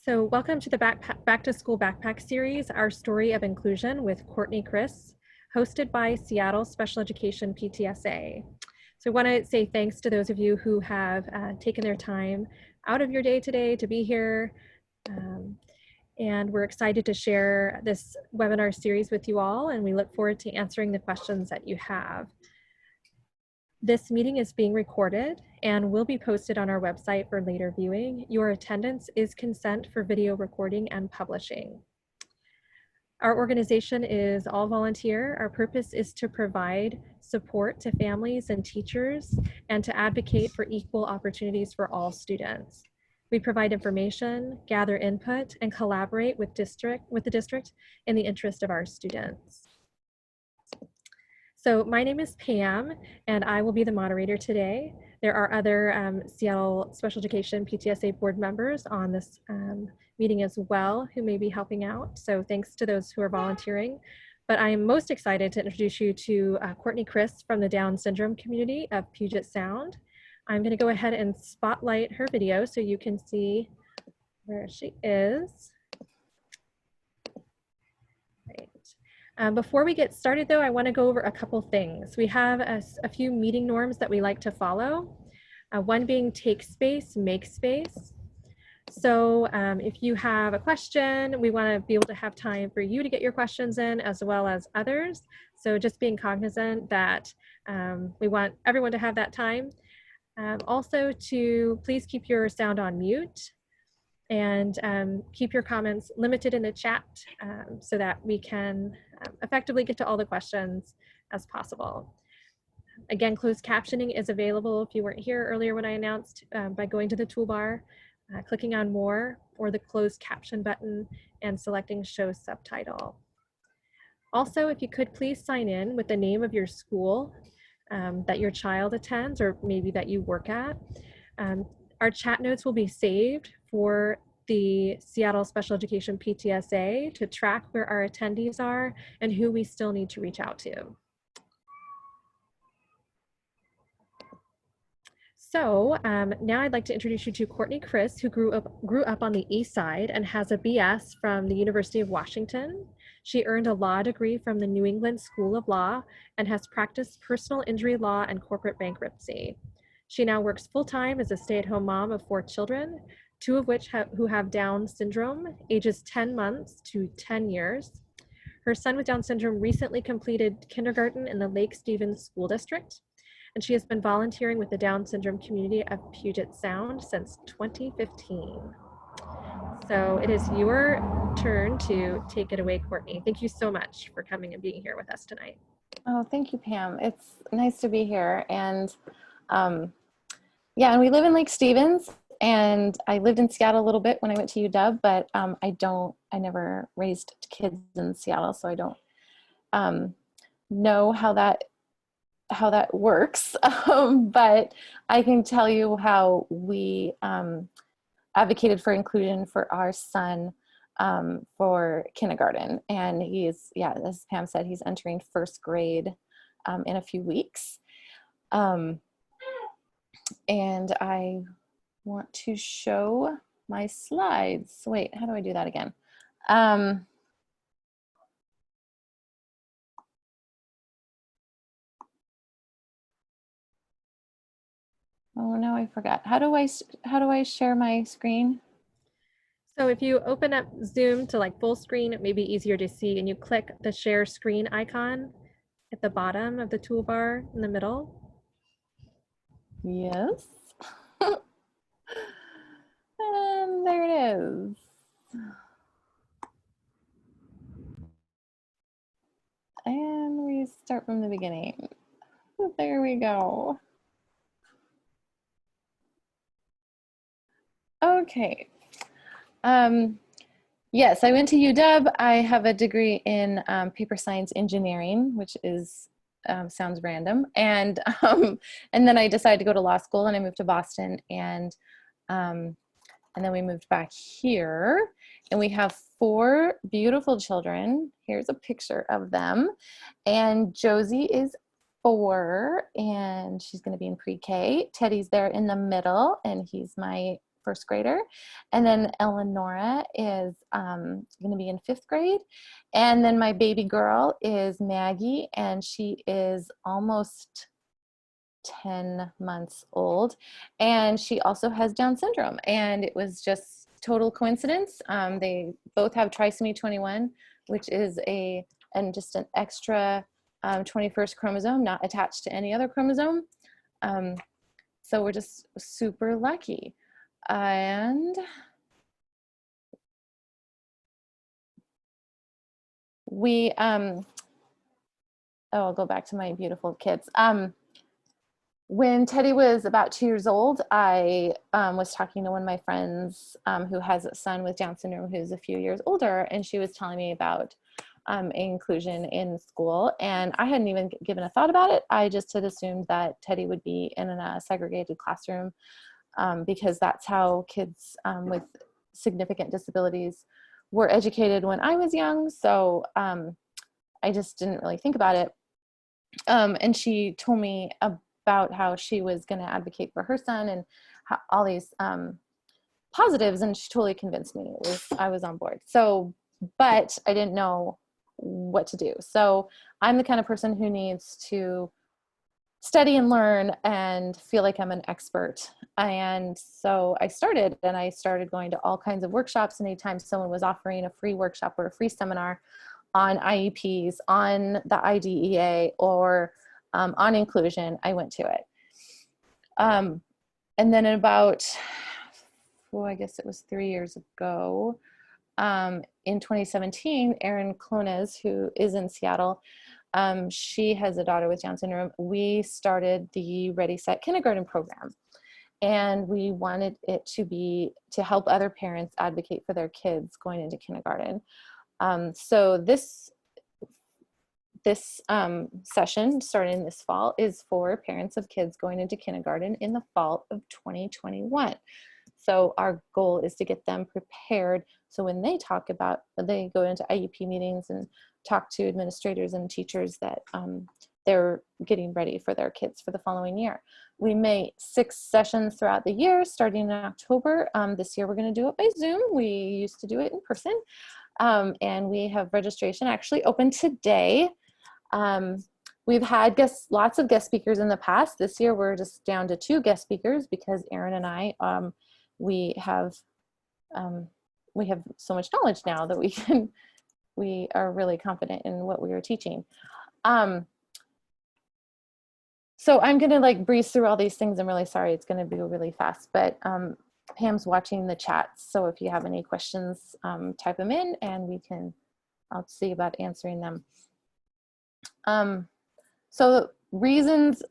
So welcome to the Back to School Backpack Series, Our Story of Inclusion with Courtney Criss, hosted by Seattle Special Education PTSA. So I want to say thanks to those of you who have taken their time out of your day today to be here. And we're excited to share this webinar series with you all, and we look forward to answering the questions that you have. This meeting is being recorded and will be posted on our website for later viewing. Your attendance is consent for video recording and publishing. Our organization is all volunteer. Our purpose is to provide support to families and teachers and to advocate for equal opportunities for all students. We provide information, gather input, and collaborate with the district in the interest of our students. So my name is Pam, and I will be the moderator today. There are other Seattle Special Education PTSA board members on this meeting as well who may be helping out. So thanks to those who are volunteering. But I am most excited to introduce you to Courtney Criss from the Down syndrome community of Puget Sound. I'm going to go ahead and spotlight her video so you can see where she is. Before we get started though, I want to go over a couple things. We have a few meeting norms that we like to follow. One being take space, make space. So if you have a question, we want to be able to have time for you to get your questions in as well as others. So just being cognizant that we want everyone to have that time. Also to please keep your sound on mute and keep your comments limited in the chat so that we can effectively get to all the questions as possible. Again, closed captioning is available if you weren't here earlier when I announced by going to the toolbar, clicking on more or the closed caption button and selecting show subtitle. Also, if you could please sign in with the name of your school that your child attends or maybe that you work at. Our chat notes will be saved for the Seattle Special Education PTSA to track where our attendees are and who we still need to reach out to. So now I'd like to introduce you to Courtney Criss, who grew up on the East Side and has a BS from the University of Washington. She earned a law degree from the New England School of Law and has practiced personal injury law and corporate bankruptcy. She now works full-time as a stay-at-home mom of 4 children, 2 of which who have Down syndrome, ages 10 months to 10 years. Her son with Down syndrome recently completed kindergarten in the Lake Stevens School District, and she has been volunteering with the Down syndrome community of Puget Sound since 2015. So it is your turn to take it away, Courtney. Thank you so much for coming and being here with us tonight. Oh, thank you, Pam. It's nice to be here. And yeah, and we live in Lake Stevens, and I lived in Seattle a little bit when I went to UW, but I never raised kids in Seattle, so I don't know how that works. But I can tell you how we advocated for inclusion for our son for kindergarten. And he's, yeah, as Pam said, he's entering 1st grade in a few weeks. And I want to show my slides. Wait, how do I do that again? Oh no, I forgot. How do I share my screen? So if you open up Zoom to like full screen, it may be easier to see, and you click the share screen icon at the bottom of the toolbar in the middle. Yes. And there it is. And we start from the beginning. There we go. Okay. Yes, I went to UW. I have a degree in paper science engineering, which is sounds random. And then I decided to go to law school, and I moved to Boston, and then we moved back here, and we have 4 beautiful children. Here's a picture of them. And Josie is 4, and she's going to be in pre-K. Teddy's there in the middle, and he's my first grader. And then Eleonora is going to be in 5th grade. And then my baby girl is Maggie, and she is almost 10 months old. And she also has Down syndrome. And it was just total coincidence. They both have trisomy 21, which is just an extra 21st chromosome, not attached to any other chromosome. So we're just super lucky. And we, I'll go back to my beautiful kids. When Teddy was about 2 years old, I was talking to one of my friends who has a son with Down syndrome who's a few years older, and she was telling me about inclusion in school, and I hadn't even given a thought about it. I just had assumed that Teddy would be in a segregated classroom because that's how kids with significant disabilities were educated when I was young. So I just didn't really think about it. And she told me about how she was going to advocate for her son and all these positives, and she totally convinced me. I was on board. So, but I didn't know what to do. So I'm the kind of person who needs to study and learn and feel like I'm an expert. And so I started going to all kinds of workshops, and anytime someone was offering a free workshop or a free seminar on IEPs, on the IDEA, or on inclusion, I went to it. And then in about, I guess it was 3 years ago, in 2017, Erin Clones, who is in Seattle, she has a daughter with Down syndrome. We started the Ready Set Kindergarten program, and we wanted it to help other parents advocate for their kids going into kindergarten. So this session starting this fall is for parents of kids going into kindergarten in the fall of 2021. So our goal is to get them prepared, so when they go into IEP meetings and talk to administrators and teachers, that they're getting ready for their kids for the following year. We may 6 sessions throughout the year, starting in October. This year we're going to do it by Zoom. We used to do it in person. And we have registration actually open today. We've had lots of guest speakers in the past. This year we're just down to 2 guest speakers because Erin and I, we have so much knowledge now that we are really confident in what we are teaching. So I'm going to breeze through all these things. I'm really sorry. It's going to be really fast, but Pam's watching the chats. So if you have any questions, type them in and I'll see about answering them. So reasons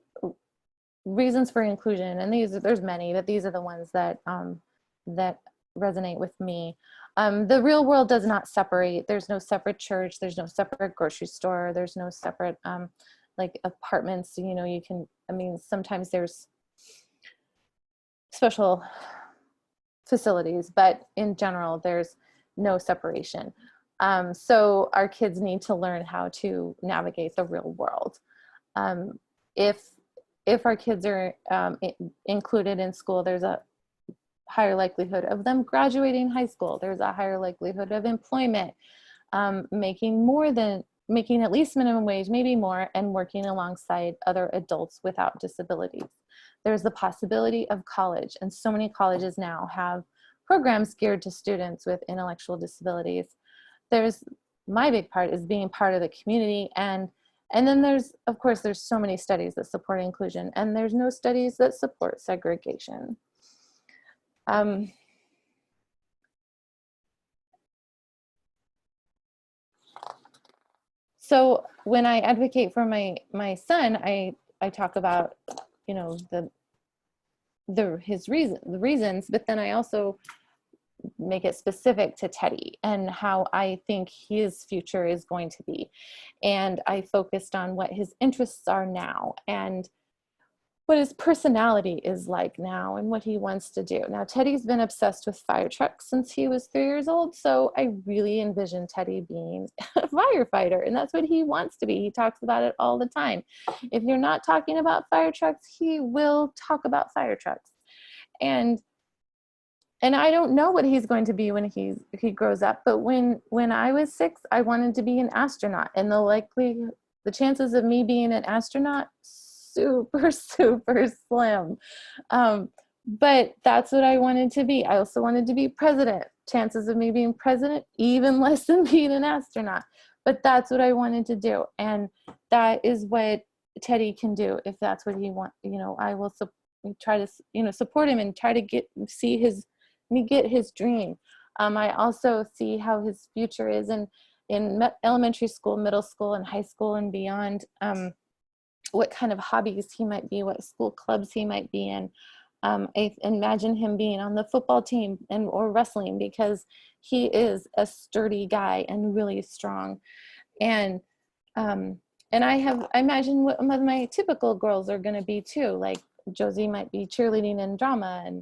for inclusion, and there's many, but these are the ones that resonate with me. The real world does not separate. There's no separate church. There's no separate grocery store. There's no separate apartments. Sometimes there's special facilities, but in general, there's no separation. So our kids need to learn how to navigate the real world. If our kids are included in school, there's a higher likelihood of them graduating high school. There's a higher likelihood of employment, making at least minimum wage, maybe more, and working alongside other adults without disabilities. There's the possibility of college, and so many colleges now have programs geared to students with intellectual disabilities. My big part is being part of the community, and then there's so many studies that support inclusion, and there's no studies that support segregation. So when I advocate for my son, I talk about, the reasons, but then I also make it specific to Teddy and how I think his future is going to be. And I focused on what his interests are now and what his personality is like now and what he wants to do. Now, Teddy's been obsessed with fire trucks since he was 3 years old, so I really envision Teddy being a firefighter, and that's what he wants to be. He talks about it all the time. If you're not talking about fire trucks, he will talk about fire trucks. And and I don't know what he's going to be when he grows up. But when I was 6, I wanted to be an astronaut, and the chances of me being an astronaut super super slim. But that's what I wanted to be. I also wanted to be president. Chances of me being president even less than being an astronaut. But that's what I wanted to do, and that is what Teddy can do if that's what he wants. I will try to support him and try to get his dream. I also see how his future is in elementary school, middle school, and high school and beyond. What kind of hobbies he might be, what school clubs he might be in. I imagine him being on the football team or wrestling, because he is a sturdy guy and really strong. And I imagine what my typical girls are going to be too. Like Josie might be cheerleading and drama,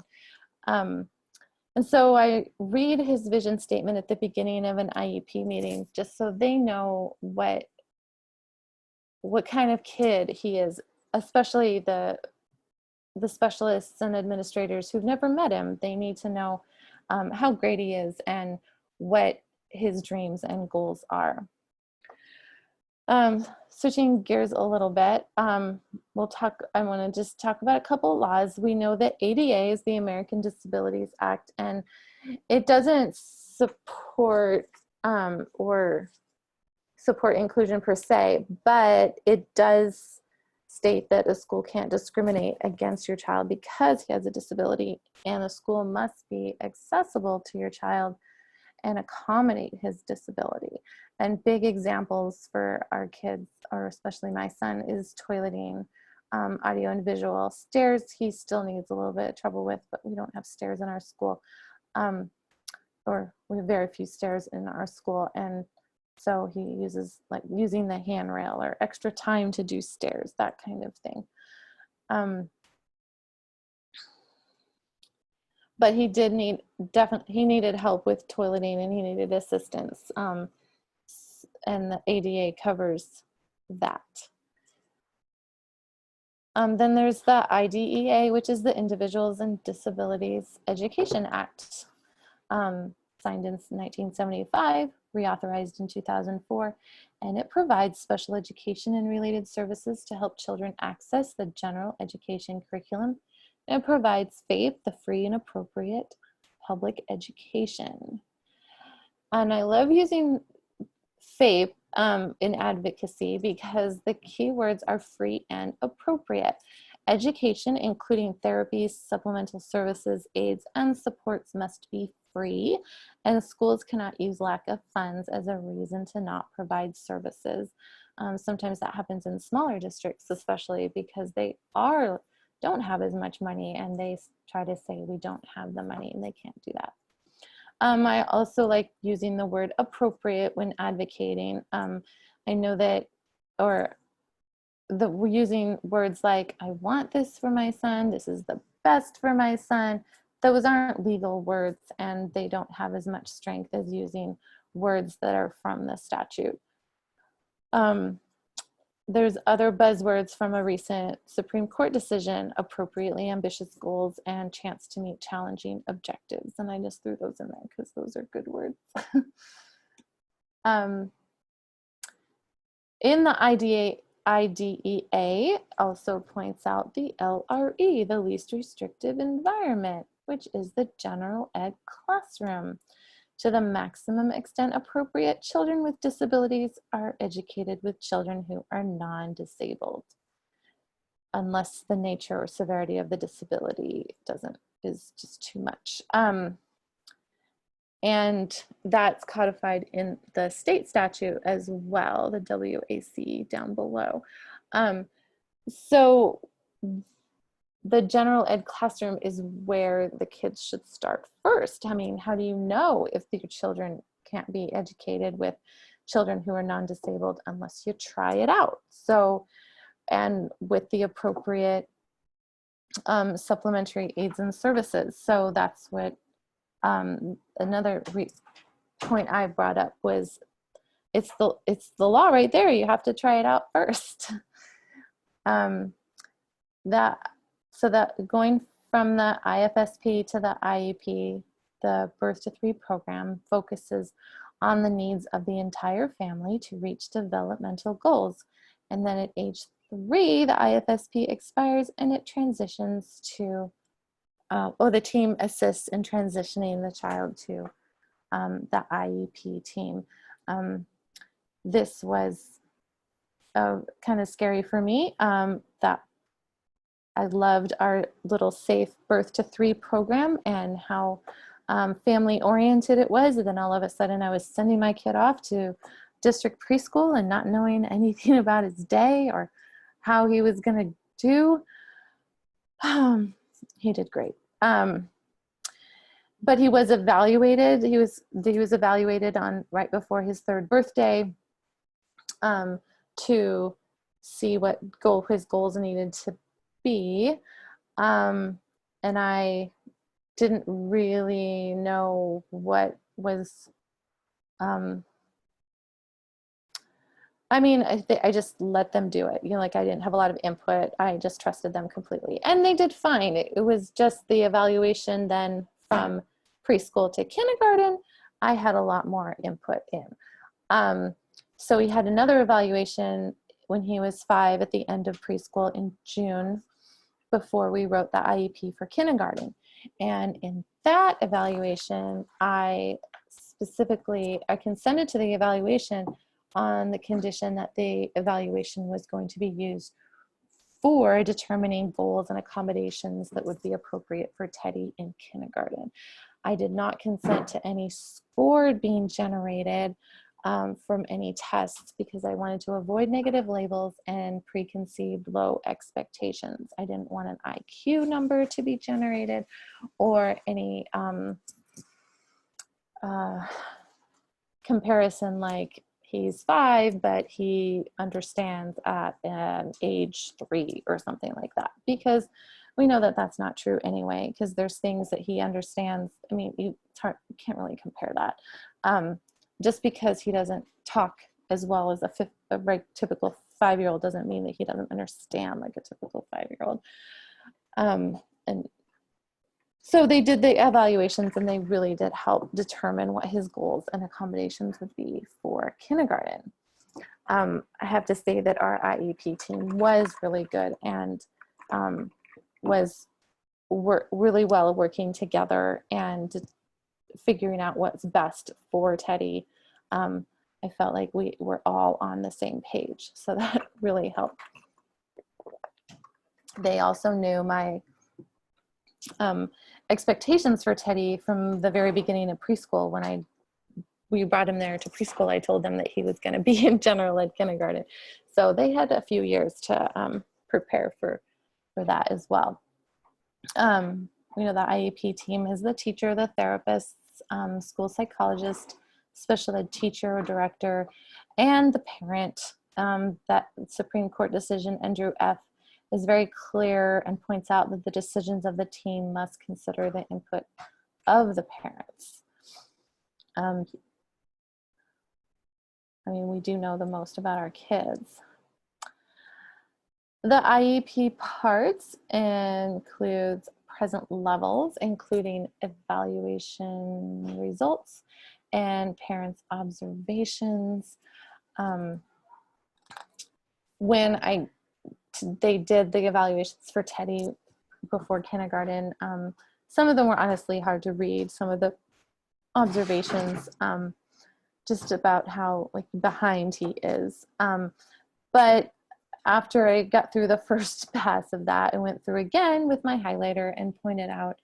and so I read his vision statement at the beginning of an IEP meeting, just so they know what kind of kid he is, especially the specialists and administrators who've never met him. They need to know how great he is and what his dreams and goals are. Switching gears a little bit, I want to just talk about a couple of laws. We know that ADA is the American Disabilities Act, and it doesn't support or support inclusion per se, but it does state that a school can't discriminate against your child because he has a disability, and the school must be accessible to your child and accommodate his disability. And big examples for our kids, or especially my son, is toileting, audio and visual. Stairs, he still needs a little bit of trouble with, but we don't have stairs in our school, or we have very few stairs in our school. And so he uses using the handrail or extra time to do stairs, that kind of thing. But he needed help with toileting, and he needed assistance. And the ADA covers that. Then there's the IDEA, which is the Individuals and Disabilities Education Act, signed in 1975, reauthorized in 2004, and it provides special education and related services to help children access the general education curriculum. And it provides FAPE, the free and appropriate public education. And I love using FAPE in advocacy because the key words are free and appropriate. Education, including therapies, supplemental services, aids, and supports, must be free, and schools cannot use lack of funds as a reason to not provide services. Sometimes that happens in smaller districts, especially because they don't have as much money, and they try to say we don't have the money, and they can't do that. I also like using the word appropriate when advocating. I know that, using words like, I want this for my son, this is the best for my son. Those aren't legal words, and they don't have as much strength as using words that are from the statute. There's other buzzwords from a recent Supreme Court decision: appropriately ambitious goals and chance to meet challenging objectives. And I just threw those in there because those are good words. In the IDEA also points out the LRE, the least restrictive environment, which is the general ed classroom. To the maximum extent appropriate, children with disabilities are educated with children who are non-disabled, unless the nature or severity of the disability is just too much. And that's codified in the state statute as well, the WAC down below. So the general ed classroom is where the kids should start first. I mean, how do you know if your children can't be educated with children who are non-disabled unless you try it out? So, and with the appropriate supplementary aids and services. So that's what another point I brought up was, it's the law right there. You have to try it out first. So that going from the IFSP to the IEP, the Birth to 3 program focuses on the needs of the entire family to reach developmental goals. And then at age 3, the IFSP expires and it transitions to, the team assists in transitioning the child to the IEP team. This was kind of scary for me, that I loved our little safe Birth to 3 program and how family oriented it was. And then all of a sudden I was sending my kid off to district preschool and not knowing anything about his day or how he was going to do. He did great. But he was evaluated. He was evaluated on right before his 3rd birthday to see what his goals needed to be. And I didn't really know what was, I just let them do it. Like I didn't have a lot of input. I just trusted them completely. And they did fine. It was just the evaluation then from preschool to kindergarten, I had a lot more input in. So we had another evaluation when he was 5 at the end of preschool in June before we wrote the IEP for kindergarten. And in that evaluation, I consented to the evaluation on the condition that the evaluation was going to be used for determining goals and accommodations that would be appropriate for Teddy in kindergarten. I did not consent to any score being generated from any tests because I wanted to avoid negative labels and preconceived low expectations. I didn't want an IQ number to be generated or any comparison like he's 5, but he understands at an age 3 or something like that, because we know that that's not true anyway, because there's things that he understands. You can't really compare that. Just because he doesn't talk as well as a typical 5-year-old doesn't mean that he doesn't understand like a typical 5-year-old. And so they did the evaluations and they really did help determine what his goals and accommodations would be for kindergarten. I have to say that our IEP team was really good and was really well working together and figuring out what's best for Teddy. I felt like we were all on the same page, so that really helped. They also knew my expectations for Teddy from the very beginning of preschool. When we brought him there to preschool, I told them that he was going to be in general ed kindergarten. So they had a few years to prepare for that as well. The IEP team is the teacher, the therapist, school psychologist, special ed teacher or director, and the parent. That Supreme Court decision, Andrew F., is very clear and points out that the decisions of the team must consider the input of the parents. We do know the most about our kids. The IEP parts includes present levels, including evaluation results and parents' observations. When they did the evaluations for Teddy before kindergarten, some of them were honestly hard to read. Some of the observations, just about how behind he is. But after I got through the first pass of that, I went through again with my highlighter and pointed out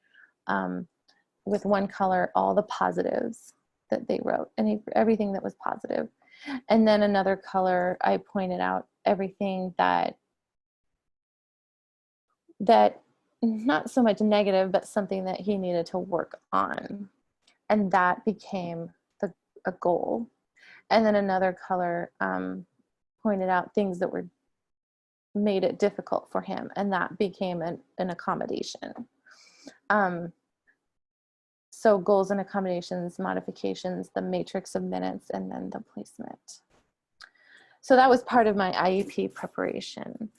with one color all the positives that they wrote and everything that was positive. And then another color, I pointed out everything that not so much negative, but something that he needed to work on. And that became a goal. And then another color pointed out things that made it difficult for him, and that became an accommodation. So goals and accommodations, modifications, the matrix of minutes, and then the placement. So that was part of my IEP preparation.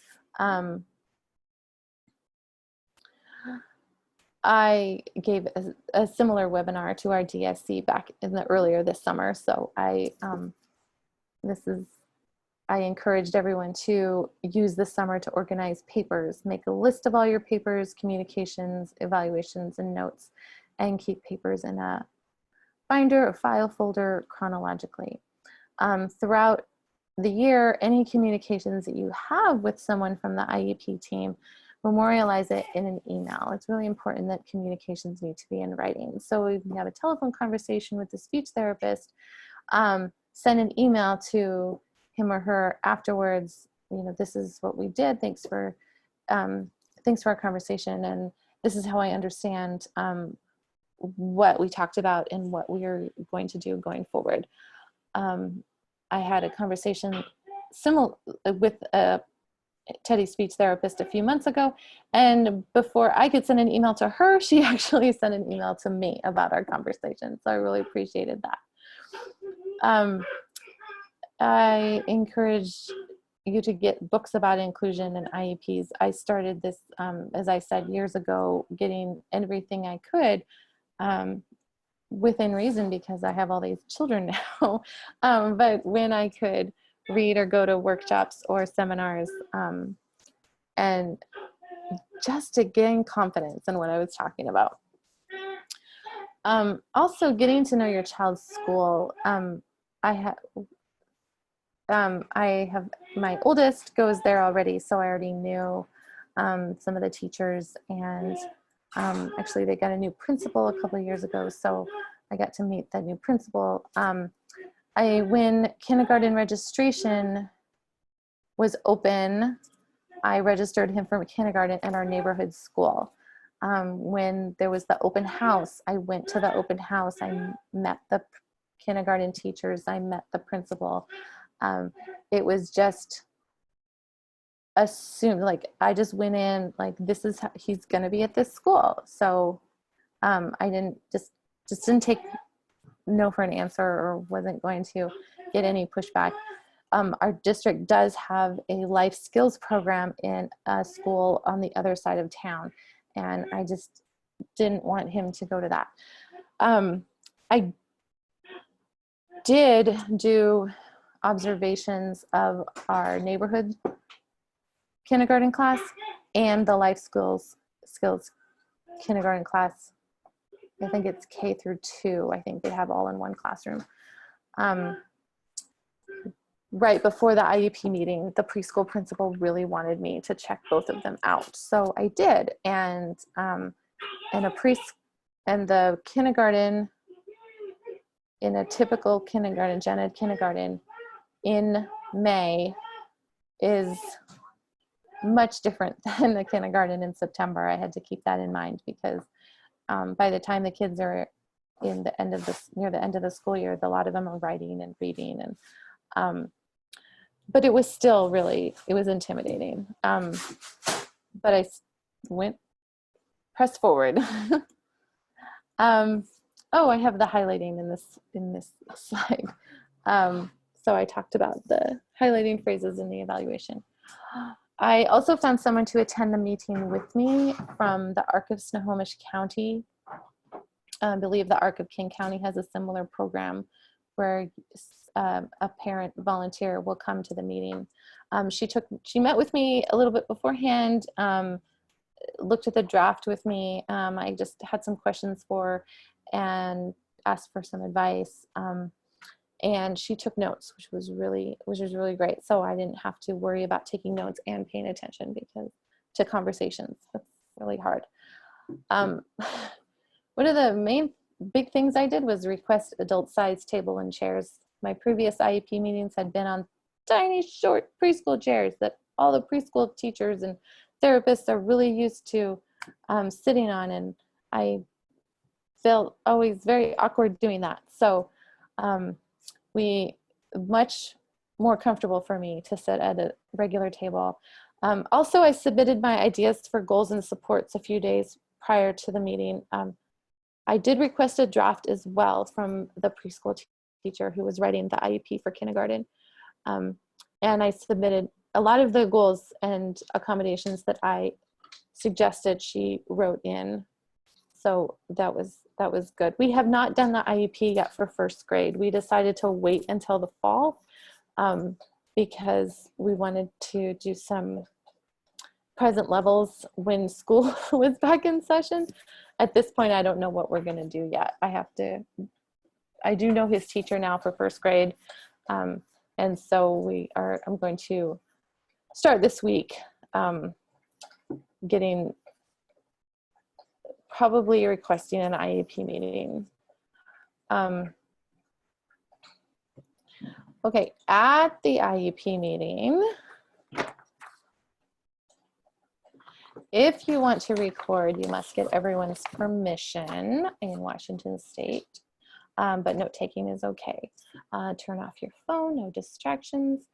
I gave a similar webinar to our DSC back in the earlier this summer. So this is, I encouraged everyone to use this summer to organize papers, make a list of all your papers, communications, evaluations, and notes, and keep papers in a binder or file folder chronologically. Throughout the year, any communications that you have with someone from the IEP team, memorialize it in an email. It's really important that communications need to be in writing. So if you have a telephone conversation with the speech therapist, send an email to him or her afterwards. You know, this is what we did. Thanks for our conversation, and this is how I understand what we talked about and what we are going to do going forward. I had a conversation similar with Teddy's speech therapist a few months ago, and before I could send an email to her, she actually sent an email to me about our conversation. So I really appreciated that. I encourage you to get books about inclusion and IEPs. I started this, as I said, years ago, getting everything I could within reason, because I have all these children now. But when I could read or go to workshops or seminars, and just to gain confidence in what I was talking about. Also, getting to know your child's school. I have my oldest goes there already, so I already knew some of the teachers, and actually they got a new principal a couple of years ago, so I got to meet that new principal. When kindergarten registration was open, I registered him for kindergarten at our neighborhood school. When there was the open house, I went to the open house. I met the kindergarten teachers. I met the principal. It was just assumed, like, I just went in, like, this is how he's going to be at this school. So I didn't didn't take no for an answer, or wasn't going to get any pushback. Our district does have a life skills program in a school on the other side of town, and I just didn't want him to go to that. I did do observations of our neighborhood kindergarten class and the life skills kindergarten class. I think it's K through 2. I think they have all in one classroom. Right before the IEP meeting, the preschool principal really wanted me to check both of them out. So I did. And the kindergarten, in a typical kindergarten, gen ed kindergarten in May, is much different than the kindergarten in September. I had to keep that in mind, because by the time the kids are near the end of the school year, a lot of them are writing and reading, and but it was still it was intimidating. But I pressed forward. Oh, I have the highlighting in this slide. So I talked about the highlighting phrases in the evaluation. I also found someone to attend the meeting with me from the ARC of Snohomish County. I believe the ARC of King County has a similar program where a parent volunteer will come to the meeting. She met with me a little bit beforehand, looked at the draft with me. I just had some questions for her and asked for some advice. And she took notes, which was really great. So I didn't have to worry about taking notes and paying attention to conversations. That's really hard. One of the main big things I did was request adult size table and chairs. My previous IEP meetings had been on tiny, short preschool chairs that all the preschool teachers and therapists are really used to sitting on, and I felt always very awkward doing that. So much more comfortable for me to sit at a regular table. Also, I submitted my ideas for goals and supports a few days prior to the meeting. I did request a draft as well from the preschool teacher who was writing the IEP for kindergarten. And I submitted a lot of the goals and accommodations that I suggested she wrote in So that was good. We have not done the IEP yet for first grade. We decided to wait until the fall because we wanted to do some present levels when school was back in session. At this point, I don't know what we're going to do yet. I do know his teacher now for first grade. And so I'm going to start this week probably requesting an IEP meeting. Okay, at the IEP meeting, if you want to record, you must get everyone's permission in Washington State, but note-taking is okay. Turn off your phone, no distractions.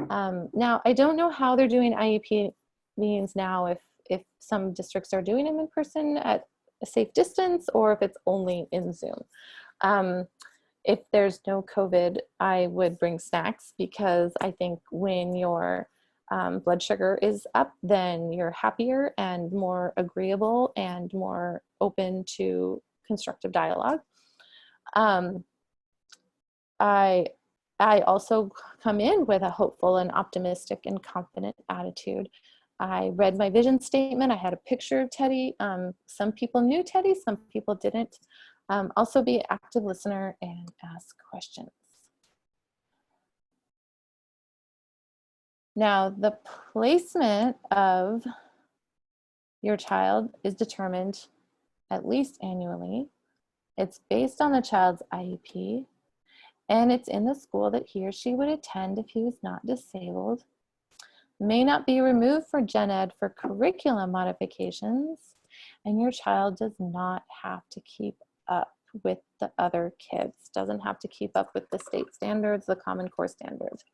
Now, I don't know how they're doing IEP meetings now, if some districts are doing them in person at a safe distance, or if it's only in Zoom. If there's no COVID, I would bring snacks, because I think when your blood sugar is up, then you're happier and more agreeable and more open to constructive dialogue. I also come in with a hopeful and optimistic and confident attitude. I read my vision statement. I had a picture of Teddy. Some people knew Teddy, some people didn't. Also be an active listener and ask questions. Now, the placement of your child is determined at least annually. It's based on the child's IEP, and it's in the school that he or she would attend if he was not disabled. May not be removed for gen ed for curriculum modifications, and your child does not have to keep up with the other kids, doesn't have to keep up with the state standards, the Common Core standards.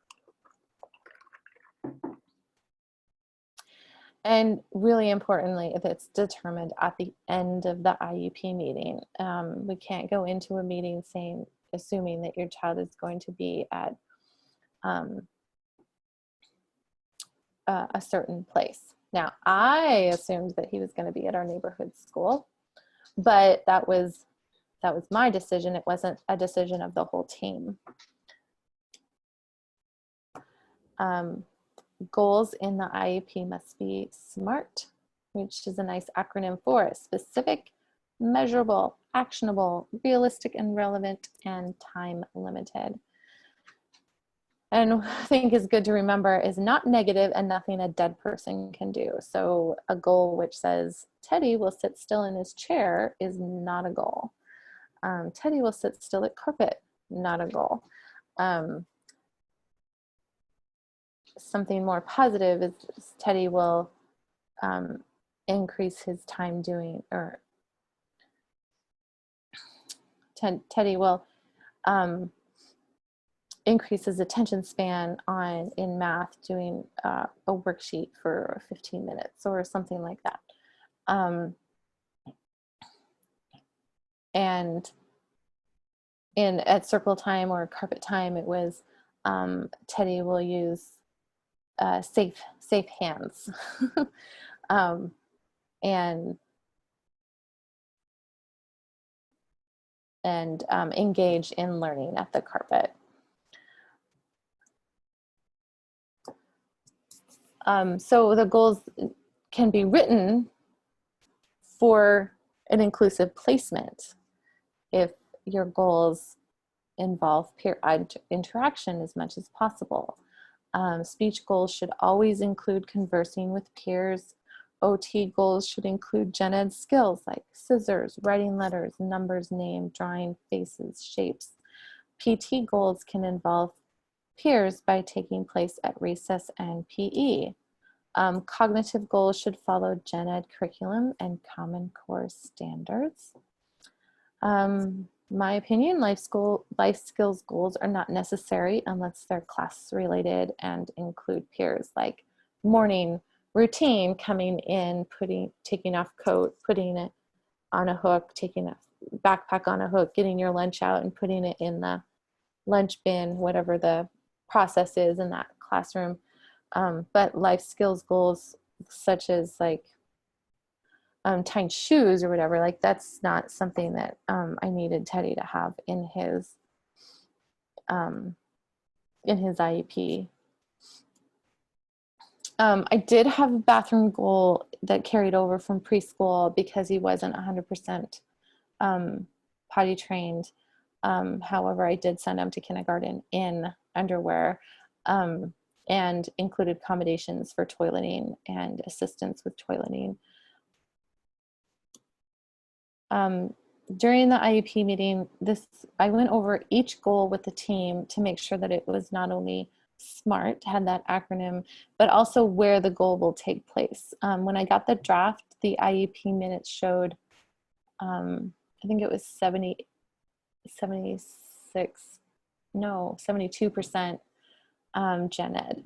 And really importantly, if it's determined at the end of the IEP meeting, we can't go into a meeting assuming that your child is going to be at a certain place. Now, I assumed that he was going to be at our neighborhood school, but that was my decision. It wasn't a decision of the whole team. Goals in the IEP must be SMART, which is a nice acronym for it: specific, measurable, actionable, realistic and relevant, and time limited. And I think is good to remember is not negative and nothing a dead person can do. So a goal which says Teddy will sit still in his chair is not a goal. Teddy will sit still at carpet, not a goal. Something more positive is Teddy will increase his time doing, or Teddy will increase his attention span in math doing a worksheet for 15 minutes or something like that. And at circle time or carpet time, it was Teddy will use safe hands and engage in learning at the carpet. So the goals can be written for an inclusive placement if your goals involve peer interaction as much as possible. Speech goals should always include conversing with peers. OT goals should include gen ed skills like scissors, writing letters, numbers, name, drawing faces, shapes. PT goals can involve peers by taking place at recess and PE. Cognitive goals should follow gen ed curriculum and Common Core standards. My opinion, life skills goals are not necessary unless they're class related and include peers, like morning routine, coming in, taking off coat, putting it on a hook, taking a backpack on a hook, getting your lunch out and putting it in the lunch bin, whatever the process is in that classroom. But life skills goals such as like tying shoes or whatever. Like that's not something that I needed Teddy to have um, in his IEP. I did have a bathroom goal that carried over from preschool because he wasn't 100% potty trained. However, I did send him to kindergarten in underwear, and included accommodations for toileting and assistance with toileting. During the IEP meeting, I went over each goal with the team to make sure that it was not only SMART, had that acronym, but also where the goal will take place. When I got the draft, the IEP minutes showed, I think it was 72% gen ed.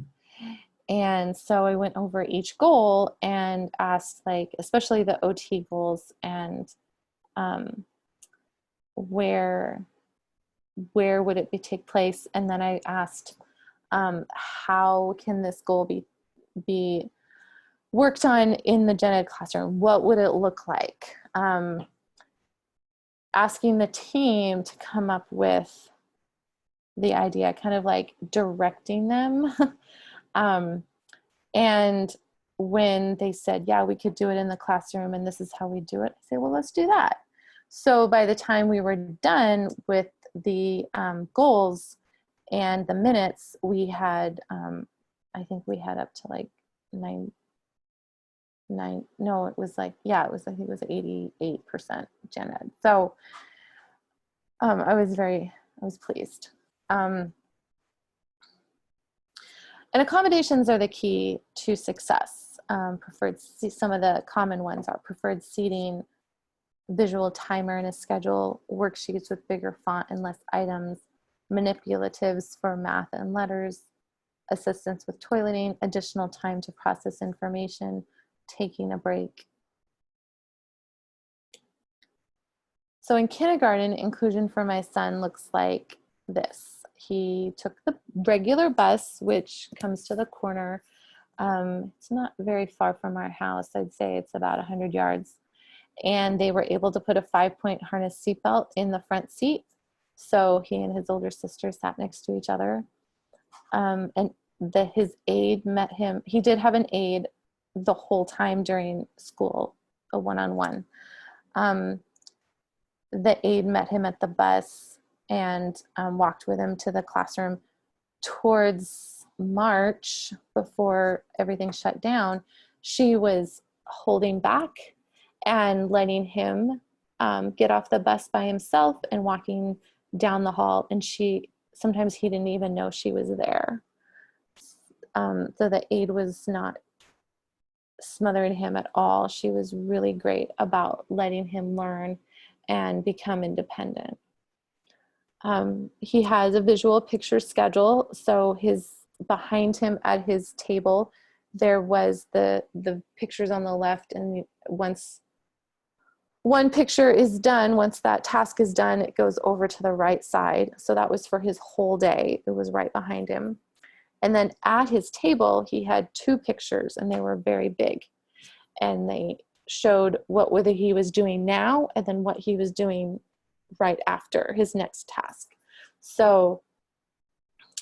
And so I went over each goal and asked, like, especially the OT goals, and where would it take place? And then I asked, how can this goal be worked on in the gen ed classroom? What would it look like? Asking the team to come up with the idea, kind of like directing them. And when they said, yeah, we could do it in the classroom and this is how we do it, I say, well, let's do that. So by the time we were done with the goals and the minutes, we had, I think we had up to like I think it was 88% gen ed. So I was pleased. And accommodations are the key to success. Some of the common ones are preferred seating, visual timer and a schedule, worksheets with bigger font and less items, manipulatives for math and letters, assistance with toileting, additional time to process information, taking a break. So in kindergarten, inclusion for my son looks like this. He took the regular bus, which comes to the corner. It's not very far from our house. I'd say it's about 100 yards. And they were able to put a 5-point harness seatbelt in the front seat. So he and his older sister sat next to each other. And his aide met him. He did have an aide the whole time during school, a one-on-one. The aide met him at the bus and walked with him to the classroom. Towards March, before everything shut down, she was holding back and letting him get off the bus by himself and walking down the hall. And sometimes he didn't even know she was there. So the aide was not smothering him at all. She was really great about letting him learn and become independent. He has a visual picture schedule. So behind him at his table, there was the pictures on the left, and once one picture is done, once that task is done, it goes over to the right side. So that was for his whole day. It was right behind him. And then at his table, he had 2 pictures, and they were very big. And they showed what he was doing now and then what he was doing right after his next task. So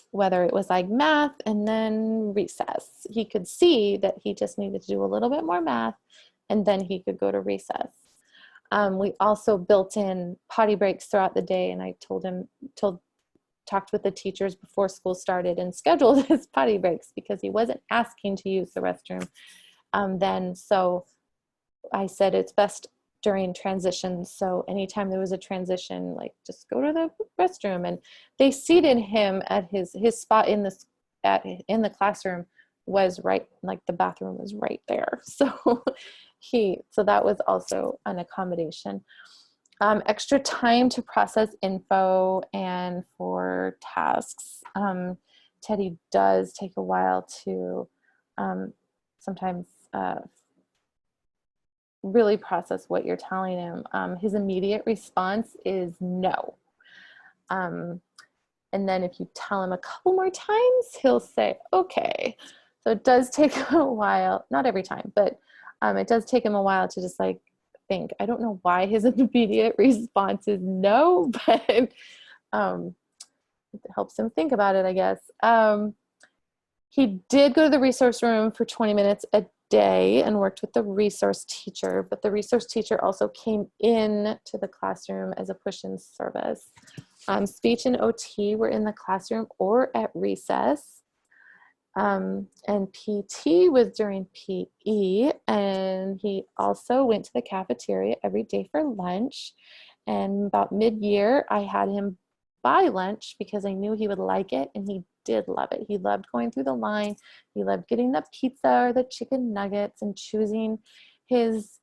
whether it was like math and then recess, he could see that he just needed to do a little bit more math and then he could go to recess. We also built in potty breaks throughout the day, and I talked with the teachers before school started and scheduled his potty breaks because he wasn't asking to use the restroom then. So I said it's best during transitions. So anytime there was a transition, like just go to the restroom. And they seated him at his spot in the classroom was right, like the bathroom was right there. So that was also an accommodation. Extra time to process info and for tasks. Teddy does take a while to sometimes really process what you're telling him. His immediate response is no. And then if you tell him a couple more times, he'll say, okay. So it does take a while, not every time, but It does take him a while to just like think. I don't know why his immediate response is no, but it helps him think about it, I guess. He did go to the resource room for 20 minutes a day and worked with the resource teacher, but the resource teacher also came in to the classroom as a push-in service. Speech and OT were in the classroom or at recess. And PT was during PE, and he also went to the cafeteria every day for lunch. And about mid-year, I had him buy lunch because I knew he would like it, and he did love it. He loved going through the line. He loved getting the pizza or the chicken nuggets and choosing his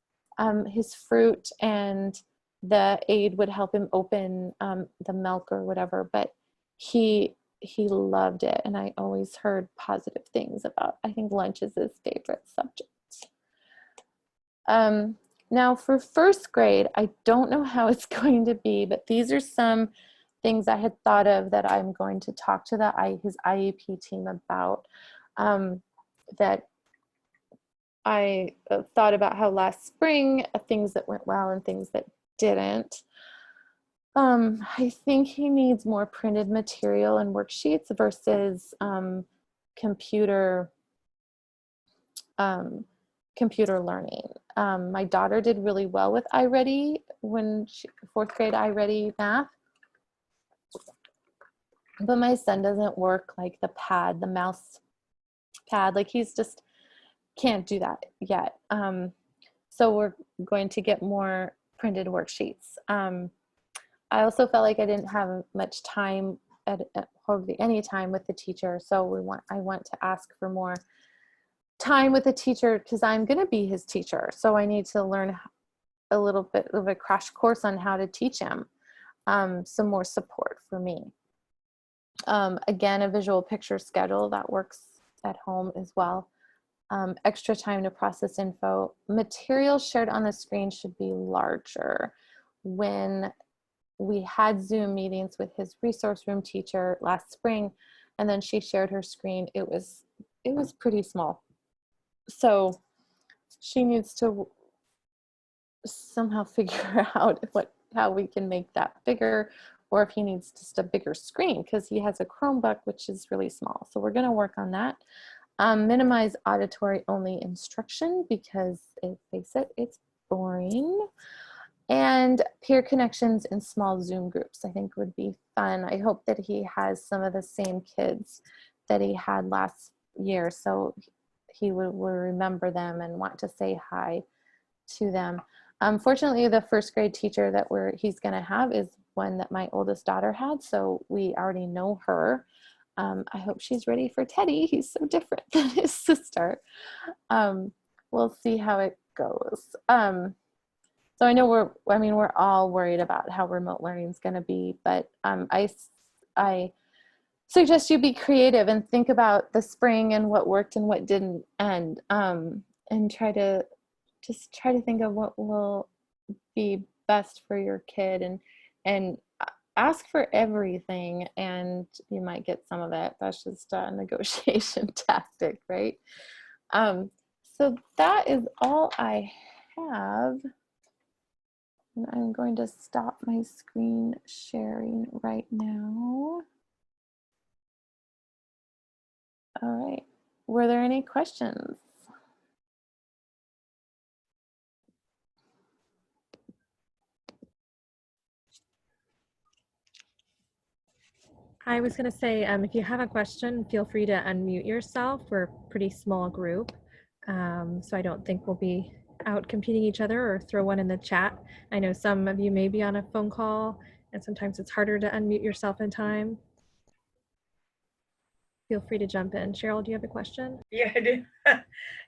fruit, and the aide would help him open the milk or whatever. But he loved it, and I always heard positive things about. I think lunch is his favorite subject. Now for first grade, I don't know how it's going to be, but these are some things I had thought of that I'm going to talk to his IEP team about. That I thought about how last spring, things that went well and things that didn't. I think he needs more printed material and worksheets versus computer learning. My daughter did really well with iReady when fourth grade iReady math, but my son doesn't work like the mouse pad. Like he's just can't do that yet. So we're going to get more printed worksheets. I also felt like I didn't have much time hardly any time with the teacher. So I want to ask for more time with the teacher because I'm going to be his teacher. So I need to learn a little bit of a crash course on how to teach him, some more support for me. Again, a visual picture schedule that works at home as well. Extra time to process info. Material shared on the screen should be larger. When we had Zoom meetings with his resource room teacher last spring, and then she shared her screen, it was pretty small. So she needs to somehow figure out how we can make that bigger, or if he needs just a bigger screen because he has a Chromebook, which is really small. So we're going to work on that. Minimize auditory only instruction because face it, it's boring. And peer connections in small Zoom groups, I think would be fun. I hope that he has some of the same kids that he had last year, so he will remember them and want to say hi to them. Fortunately, the first grade teacher that he's going to have is one that my oldest daughter had, so we already know her. I hope she's ready for Teddy. He's so different than his sister. We'll see how it goes. So I know we're all worried about how remote learning is going to be, but I suggest you be creative and think about the spring and what worked and what didn't, and try to think of what will be best for your kid, and ask for everything, and you might get some of it. That's just a negotiation tactic, right? So that is all I have. And I'm going to stop my screen sharing right now. All right. Were there any questions? I was going to say, if you have a question, feel free to unmute yourself. We're a pretty small group, so I don't think we'll be out competing each other, or throw one in the chat. I know some of you may be on a phone call, and sometimes it's harder to unmute yourself in time. Feel free to jump in. Cheryl, do you have a question? Yeah, I do.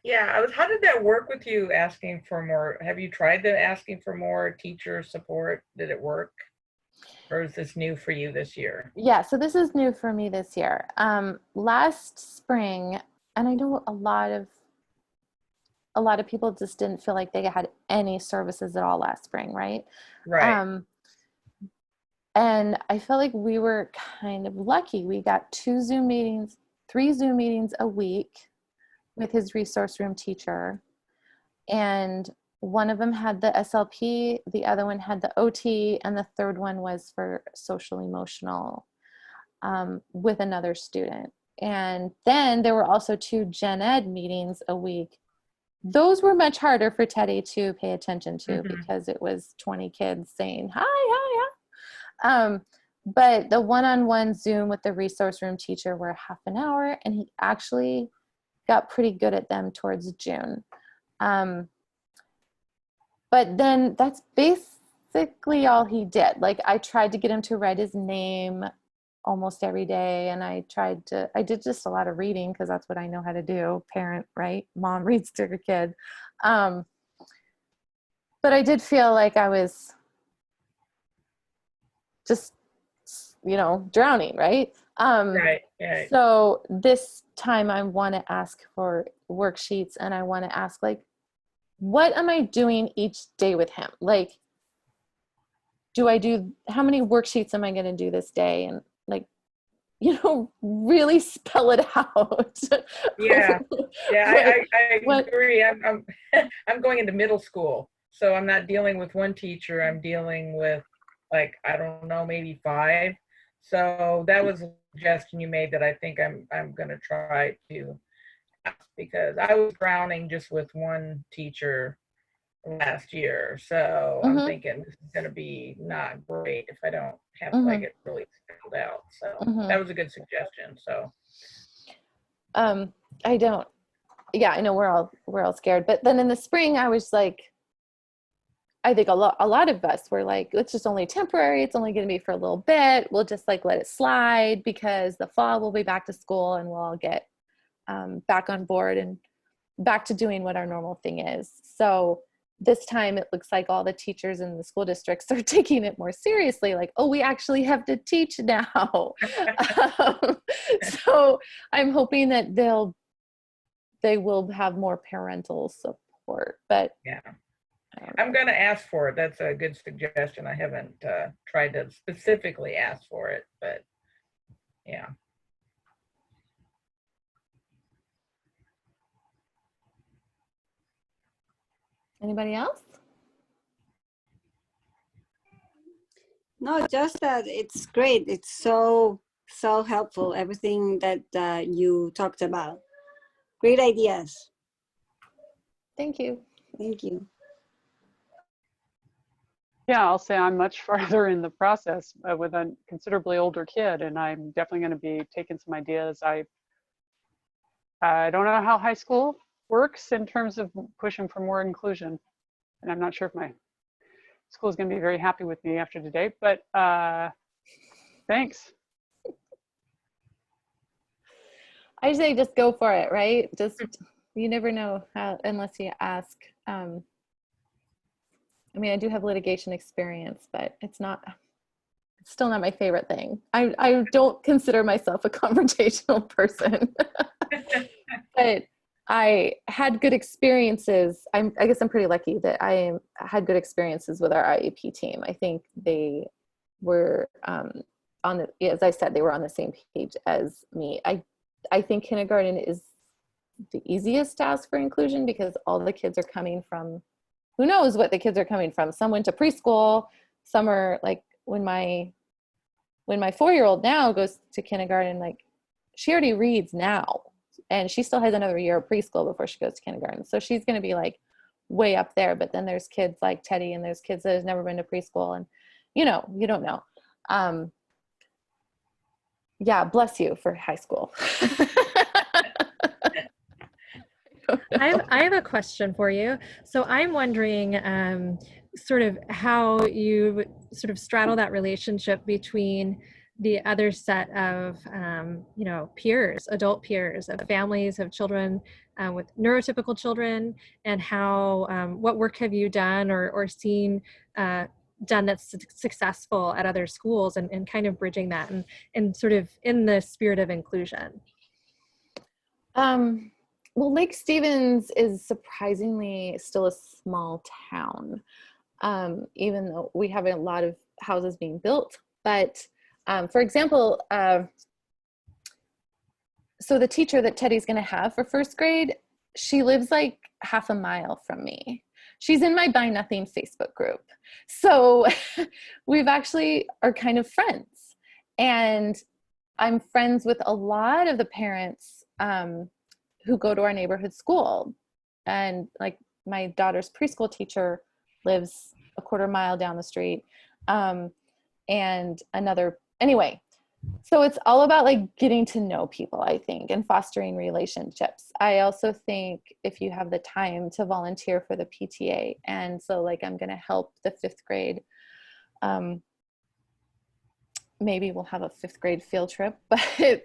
Yeah, how did that work with you asking for more? Have you tried the asking for more teacher support? Did it work? Or is this new for you this year? Yeah, so this is new for me this year. Last spring, and I know a lot of people just didn't feel like they had any services at all last spring, right? Right. And I felt like we were kind of lucky. We got 3 Zoom meetings a week with his resource room teacher. And one of them had the SLP, the other one had the OT, and the third one was for social emotional with another student. And then there were also 2 gen ed meetings a week. Those were much harder for Teddy to pay attention to because it was 20 kids saying, hi, hi, hi. But the one-on-one Zoom with the resource room teacher were half an hour, and he actually got pretty good at them towards June. But then that's basically all he did. Like, I tried to get him to write his name almost every day, and I did just a lot of reading because that's what I know how to do. Parent, right? Mom reads to her kid. But I did feel like I was just, drowning, right? Right. So this time I want to ask for worksheets, and I want to ask, like, what am I doing each day with him? Like, how many worksheets am I going to do this day? And, like, really spell it out. Yeah. I What? agree. I'm going into middle school, so I'm not dealing with one teacher. I'm dealing with, like, I don't know, maybe 5. So that was a suggestion you made that I think I'm going to try to ask, because I was drowning just with one teacher last year. So I'm thinking this is going to be not great if I don't have like it really spelled out. So that was a good suggestion. So I don't. Yeah, I know we're all scared. But then in the spring, I was like, I think a lot of us were like, it's just only temporary. It's only going to be for a little bit. We'll just, like, let it slide, because the fall we'll be back to school and we'll all get back on board and back to doing what our normal thing is. So this time it looks like all the teachers in the school districts are taking it more seriously. Like, oh, we actually have to teach now. So I'm hoping that they will have more parental support. But yeah, I'm going to ask for it. That's a good suggestion. I haven't tried to specifically ask for it, but yeah. Anybody else? No, just that it's great. It's so helpful, everything that you talked about. Great ideas. Thank you. Thank you. Yeah, I'll say I'm much farther in the process with a considerably older kid, and I'm definitely going to be taking some ideas. I don't know how high school works in terms of pushing for more inclusion, and I'm not sure if my school is going to be very happy with me after today, but thanks. I say just go for it, right? Just, you never know how, unless you ask. I mean, I do have litigation experience, but it's still not my favorite thing. I don't consider myself a confrontational person, but I had good experiences. I guess I'm pretty lucky that I had good experiences with our IEP team. I think they were as I said, they were on the same page as me. I think kindergarten is the easiest to ask for inclusion, because all the kids are coming from, who knows what the kids are coming from. Some went to preschool, some are, like, when my 4-year-old now goes to kindergarten, like, she already reads now, and she still has another year of preschool before she goes to kindergarten. So she's going to be, like, way up there. But then there's kids like Teddy, and there's kids that has never been to preschool, and you don't know. Yeah, bless you for high school. I have a question for you. So I'm wondering sort of how you sort of straddle that relationship between the other set of peers, adult peers, of families of children with neurotypical children, and how what work have you done or seen done that's successful at other schools, and kind of bridging that and sort of in the spirit of inclusion. Well, Lake Stevens is surprisingly still a small town, even though we have a lot of houses being built. But for example, so the teacher that Teddy's going to have for first grade, she lives like half a mile from me. She's in my Buy Nothing Facebook group. So we've actually are kind of friends. And I'm friends with a lot of the parents who go to our neighborhood school. And like my daughter's preschool teacher lives a quarter mile down the street. And another, anyway, so it's all about like getting to know people, I think, and fostering relationships. I also think if you have the time to volunteer for the PTA, and so like I'm going to help the 5th grade. Maybe we'll have a 5th grade field trip, but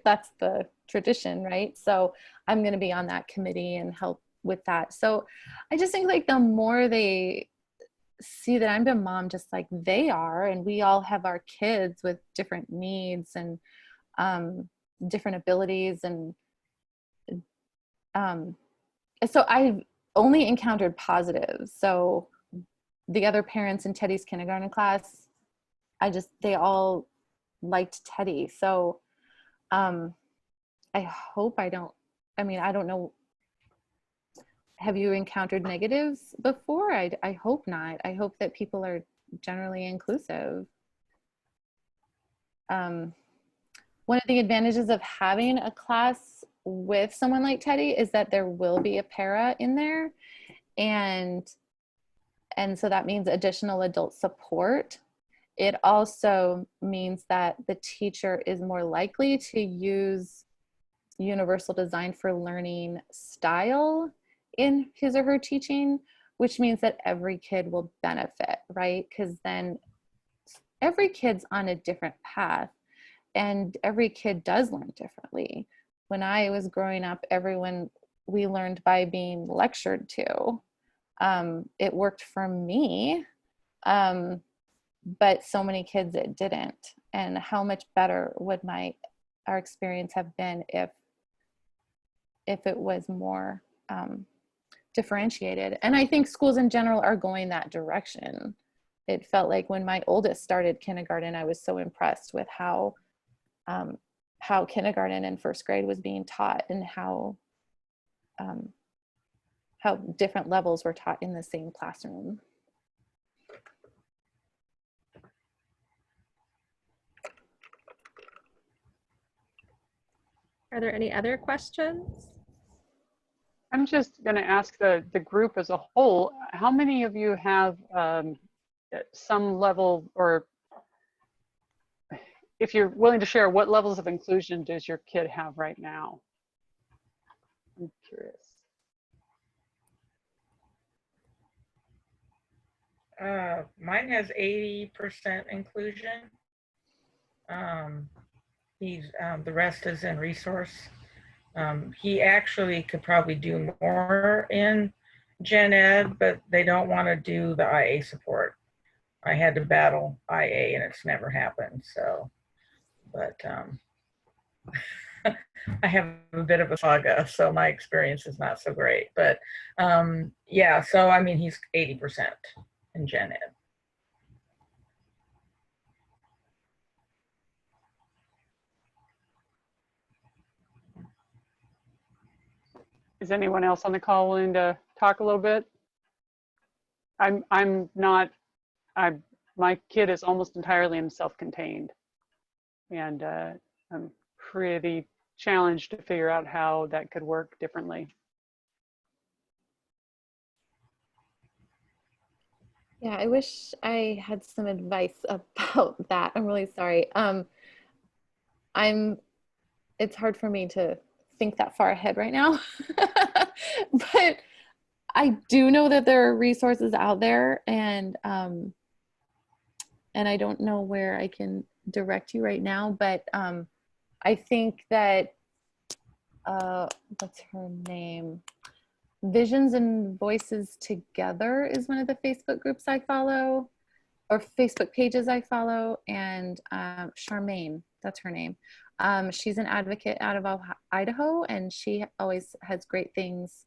that's the tradition, right? So I'm going to be on that committee and help with that. So I just think like the more they see that I'm a mom just like they are, and we all have our kids with different needs and different abilities, and so I've only encountered positives. So the other parents in Teddy's kindergarten class, they all liked Teddy. So I hope I don't know. Have you encountered negatives before? I hope not. I hope that people are generally inclusive. One of the advantages of having a class with someone like Teddy is that there will be a para in there. And so that means additional adult support. It also means that the teacher is more likely to use universal design for learning style in his or her teaching, which means that every kid will benefit, right? Because then every kid's on a different path, and every kid does learn differently. When I was growing up, we learned by being lectured to. It worked for me, but so many kids it didn't. And how much better would our experience have been if it was more differentiated? And I think schools in general are going that direction. It felt like when my oldest started kindergarten, I was so impressed with how kindergarten and 1st grade was being taught, and how different levels were taught in the same classroom. Are there any other questions? I'm just going to ask the group as a whole, how many of you have some level, or if you're willing to share, what levels of inclusion does your kid have right now? I'm curious. Mine has 80% inclusion. The rest is in resource. He actually could probably do more in Gen Ed, but they don't want to do the IA support. I had to battle IA and it's never happened. So, but I have a bit of a saga, so my experience is not so great. But yeah, so I mean, he's 80% in Gen Ed. Is anyone else on the call willing to talk a little bit? My kid is almost entirely self-contained, and I'm pretty challenged to figure out how that could work differently. Yeah, I wish I had some advice about that. I'm really sorry. It's hard for me to think that far ahead right now, but I do know that there are resources out there, and I don't know where I can direct you right now, but I think that what's her name? Visions and Voices Together is one of the Facebook groups I follow, or Facebook pages I follow, and Charmaine, that's her name. She's an advocate out of Idaho, and she always has great things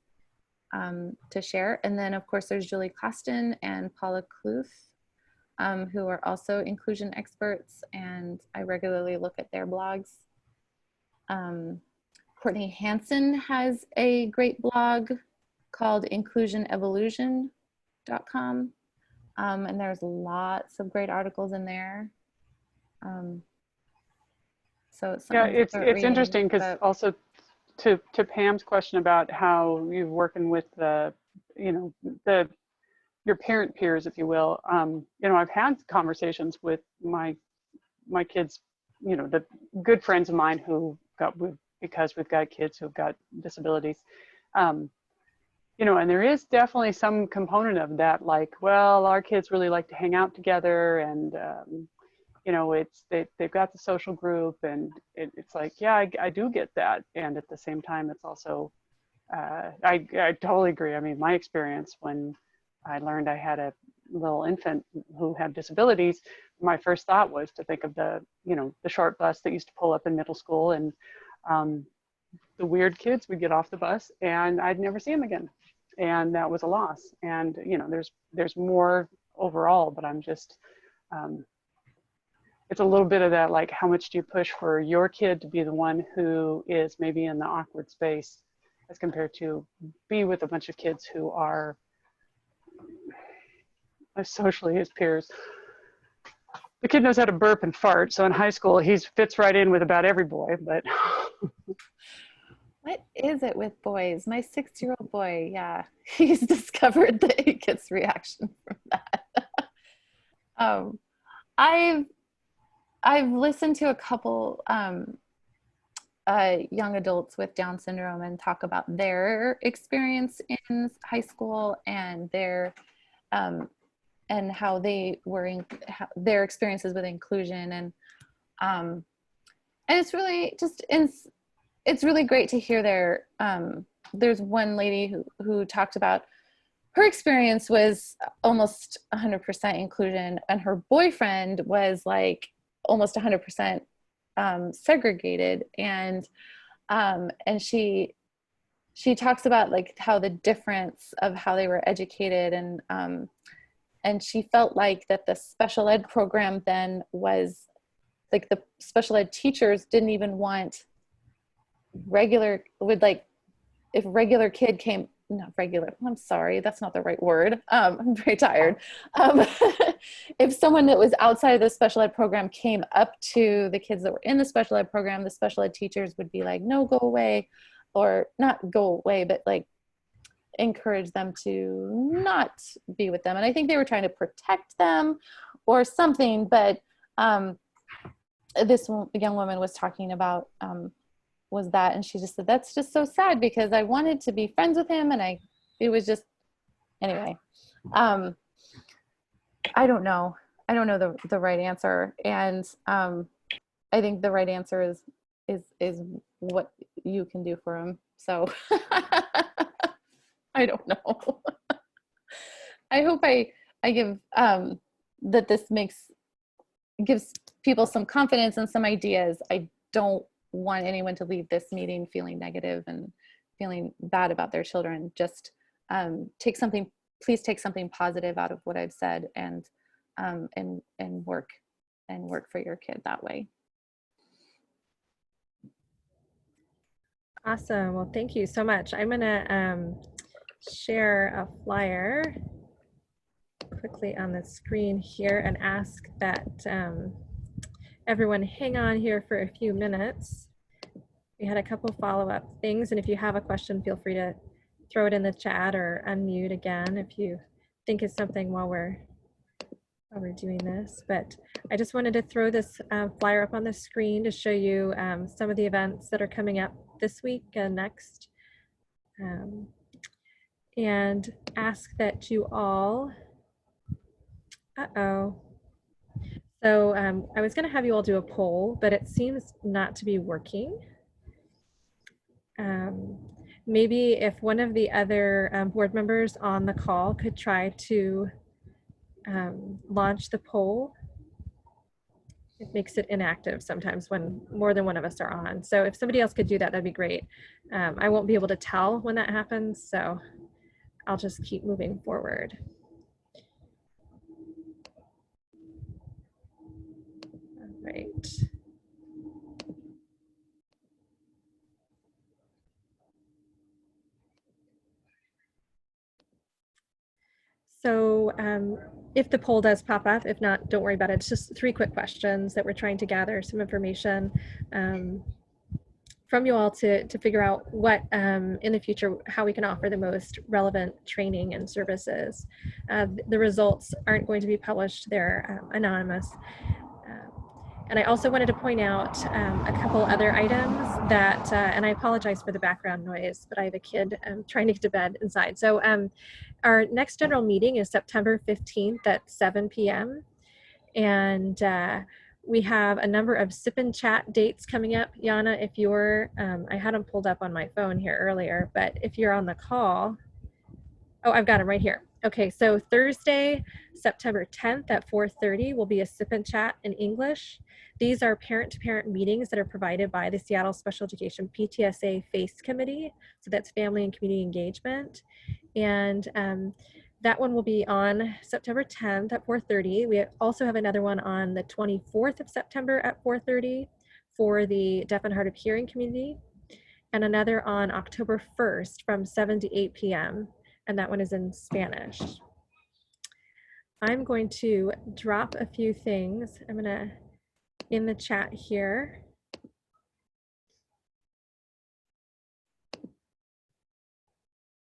to share. And then of course there's Julie Costin and Paula Kluth, who are also inclusion experts, and I regularly look at their blogs. Courtney Hansen has a great blog called inclusionevolution.com. And there's lots of great articles in there. So it's Yeah, something to start it's reading, interesting because but also to Pam's question about how you're working with the, your parent peers, if you will. I've had conversations with my kids, the good friends of mine because we've got kids who've got disabilities. And there is definitely some component of that, like, well, our kids really like to hang out together, and they've got the social group, and it's like, yeah, I do get that, and at the same time, it's also I totally agree. I mean, my experience when I learned I had a little infant who had disabilities, my first thought was to think of the short bus that used to pull up in middle school, and the weird kids would get off the bus and I'd never see them again. And that was a loss. And, there's more overall, but I'm just, it's a little bit of that, like, how much do you push for your kid to be the one who is maybe in the awkward space as compared to be with a bunch of kids who are socially his peers. The kid knows how to burp and fart, so in high school he fits right in with about every boy, but what is it with boys? My 6-year-old boy, yeah, he's discovered that he gets reaction from that. I've listened to a couple young adults with Down syndrome and talk about their experience in high school and their and how they were their experiences with inclusion, and it's really it's really great to hear there's one lady who talked about her experience was almost 100% inclusion, and her boyfriend was like almost 100% segregated, and she talks about like how the difference of how they were educated, and she felt like that the special ed program then was like the special ed teachers didn't even want if regular kid came, not regular, I'm sorry, that's not the right word. I'm very tired. If someone that was outside of the special ed program came up to the kids that were in the special ed program, the special ed teachers would be like, no, go away, or not go away, but like encourage them to not be with them. And I think they were trying to protect them or something, but this young woman was talking about was that, and she just said, that's just so sad because I wanted to be friends with him, and it was just, anyway. I don't know the right answer, and I think the right answer is what you can do for him. So I don't know. I hope I give that this gives people some confidence and some ideas. I don't want anyone to leave this meeting feeling negative and feeling bad about their children. Just please take something positive out of what I've said, and work for your kid that way. Awesome. Well, thank you so much. I'm gonna share a flyer quickly on the screen here and ask that everyone hang on here for a few minutes. We had a couple follow-up things, and if you have a question, feel free to throw it in the chat or unmute again if you think it's something while we're doing this. But I just wanted to throw this flyer up on the screen to show you some of the events that are coming up this week and next, and ask that you all, so I was going to have you all do a poll, but it seems not to be working. Maybe if one of the other board members on the call could try to launch the poll. It makes it inactive sometimes when more than one of us are on. So if somebody else could do that, that'd be great. I won't be able to tell when that happens, so I'll just keep moving forward. All right. if the poll does pop up, if not, don't worry about it. It's just 3 quick questions that we're trying to gather some information from you all to figure out what in the future, how we can offer the most relevant training and services. The results aren't going to be published, they're anonymous. And I also wanted to point out a couple other items that, and I apologize for the background noise, but I have a kid trying to get to bed inside. So our next general meeting is September 15th at 7 p.m. And we have a number of sip and chat dates coming up. Yana, if you're, I had them pulled up on my phone here earlier, but if you're on the call, oh, I've got them right here. Okay, so Thursday, September 10th at 4:30 will be a sip and chat in English. These are parent-to-parent meetings that are provided by the Seattle Special Education PTSA FACE Committee. So that's Family and Community Engagement. And that one will be on September 10th at 4:30. We also have another one on the 24th of September at 4:30 for the deaf and hard of hearing community, and another on October 1st from 7 to 8 p.m. and that one is in Spanish. I'm going to drop a few things. I'm gonna in the chat here.